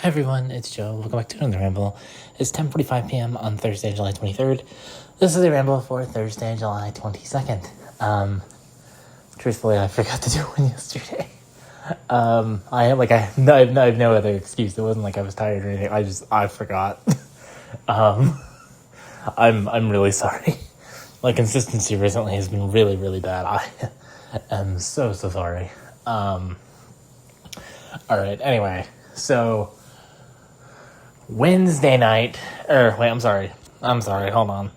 Hi everyone, it's Joe. Welcome back to another ramble. It's 10:45 p.m. on Thursday, July 23rd. This is a ramble for Thursday, July 22nd. Truthfully, I forgot to do one yesterday. I have no other excuse. It wasn't like I was tired or anything. I forgot. I'm really sorry. My consistency recently has been really, really bad. I am so sorry. All right. Anyway, so Wednesday night, I'm sorry, hold on.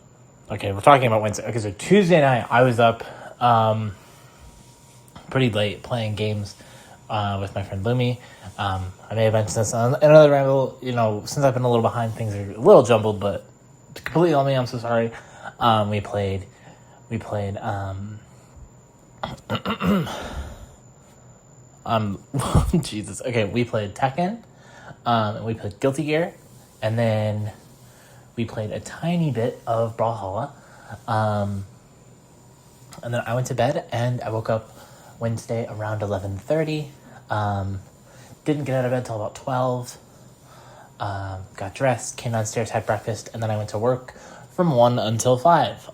Okay, we're talking about Wednesday. Okay, so Tuesday night, I was up pretty late playing games with my friend Lumi. I may have mentioned this on another ramble. Since I've been a little behind, things are a little jumbled, but completely on me, I'm so sorry. We played, Jesus, okay, we played Tekken. And we played Guilty Gear, and then we played a tiny bit of Brawlhalla, and then I went to bed, and I woke up Wednesday around 11:30. Didn't get out of bed till about 12. Got dressed, came downstairs, had breakfast, and then I went to work from 1 until 5.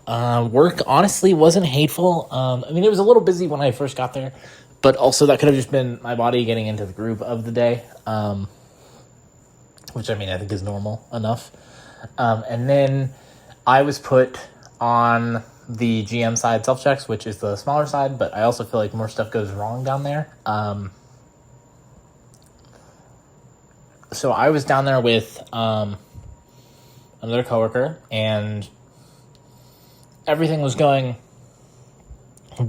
Work honestly wasn't hateful. It was a little busy when I first got there, but also that could have just been my body getting into the groove of the day. Which I think is normal enough. And then I was put on the GM side self-checks, which is the smaller side, but I also feel like more stuff goes wrong down there. So I was down there with another coworker, and everything was going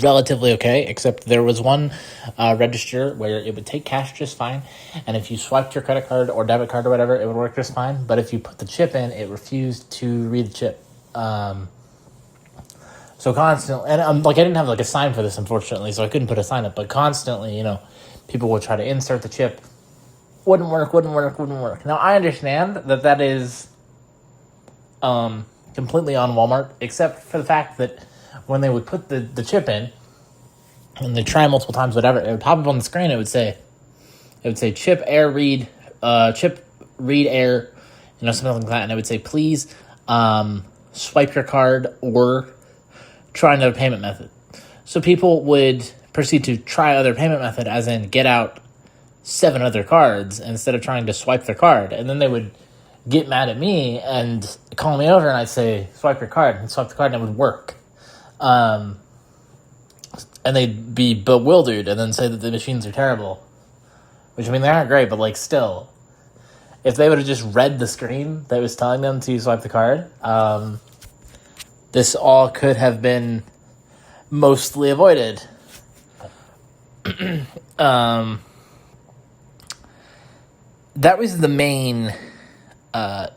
relatively okay, except there was one register where it would take cash just fine, and if you swiped your credit card or debit card or whatever, it would work just fine, but if you put the chip in, it refused to read the chip. So constantly, and I didn't have a sign for this, unfortunately, so I couldn't put a sign up, but constantly, people would try to insert the chip, wouldn't work. Now, I understand that is completely on Walmart, except for the fact that when they would put the chip in, and they try multiple times, whatever, it would pop up on the screen. It would say chip read air, something like that, and it would say please swipe your card or try another payment method. So people would proceed to try other payment method, as in get out 7 other cards instead of trying to swipe their card, and then they would get mad at me and call me over, and I'd say swipe your card, and swipe the card, and it would work. And they'd be bewildered and then say that the machines are terrible. Which, they aren't great, but, still. If they would have just read the screen that was telling them to swipe the card, this all could have been mostly avoided. That was the main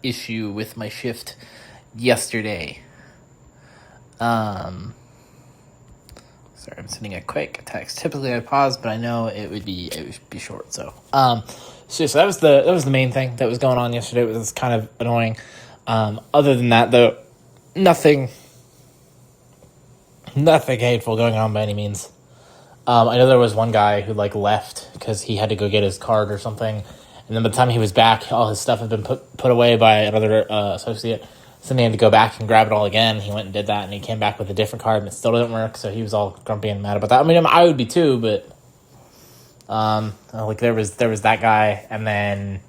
issue with my shift yesterday. Sorry, I'm sending a quick text. Typically I pause, but I know it would be short. So that was the main thing that was going on yesterday. It was kind of annoying. Other than that, though, nothing hateful going on by any means. I know there was one guy who left because he had to go get his card or something, and then by the time he was back, all his stuff had been put away by another associate. So then he had to go back and grab it all again. He went and did that, and he came back with a different card, and it still didn't work, so he was all grumpy and mad about that. I would be too, but there was that guy, and then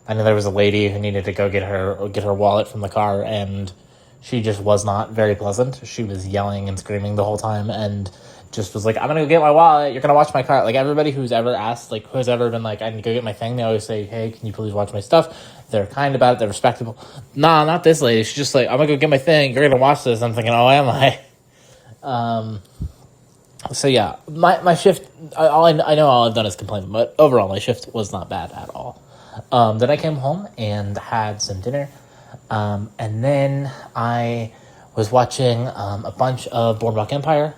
I know there was a lady who needed to go get her wallet from the car, and she just was not very pleasant. She was yelling and screaming the whole time, and just was I'm gonna go get my wallet, you're gonna watch my car. Everybody who's ever asked, who's ever been I need to go get my thing, they always say, hey, can you please watch my stuff? They're kind about it, they're respectable. Nah, not this lady. She's just I'm gonna go get my thing, you're gonna watch this. I'm thinking, oh, am I? So yeah, my shift, I know all I've done is complain, but overall my shift was not bad at all. Then I came home and had some dinner, and then I was watching a bunch of Boardwalk Empire,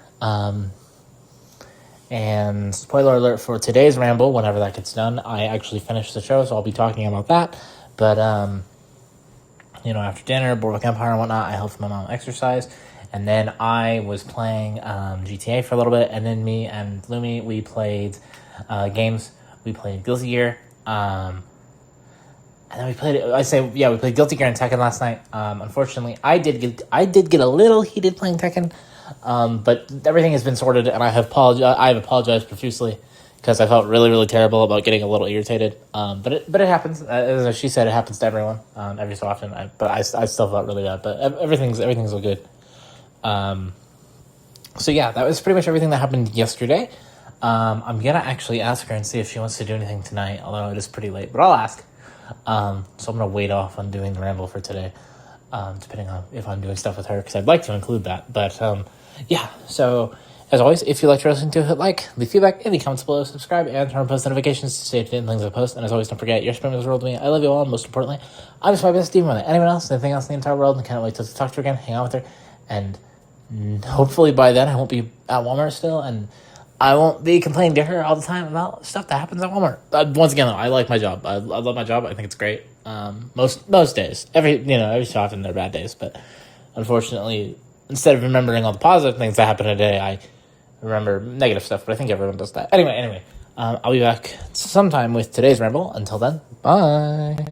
and spoiler alert for today's ramble, whenever that gets done, I actually finished the show, so I'll be talking about that. But, after dinner, Boardwalk Empire and whatnot, I helped my mom exercise. And then I was playing GTA for a little bit. And then me and Lumi, we played games. We played Guilty Gear. And then we played. We played Guilty Gear and Tekken last night. Unfortunately, I did get a little heated playing Tekken, but everything has been sorted, and I have apologized profusely because I felt really, really terrible about getting a little irritated. But it happens. As she said, it happens to everyone every so often. But I still felt really bad. But everything's all good. So yeah, that was pretty much everything that happened yesterday. I'm gonna actually ask her and see if she wants to do anything tonight, although it is pretty late. But I'll ask. So I'm gonna wait off on doing the ramble for today, depending on if I'm doing stuff with her, because I'd like to include that. But yeah. So as always, if you like to listen to, hit like, leave feedback, any comments below, subscribe, and turn on post notifications to stay up to date on things I post. And as always, don't forget, your spirit means the world to me. I love you all, and most importantly, I'm just my best team. Anyone else, anything else in the entire world, and can't wait to talk to her again, hang out with her, and hopefully by then I won't be at Walmart still, and I won't be complaining to her all the time about stuff that happens at Walmart. Once again, though, I like my job. I love my job. I think it's great. Most days. Every so often there are bad days, but unfortunately, instead of remembering all the positive things that happen today, I remember negative stuff. But I think everyone does that. Anyway, I'll be back sometime with today's ramble. Until then, bye.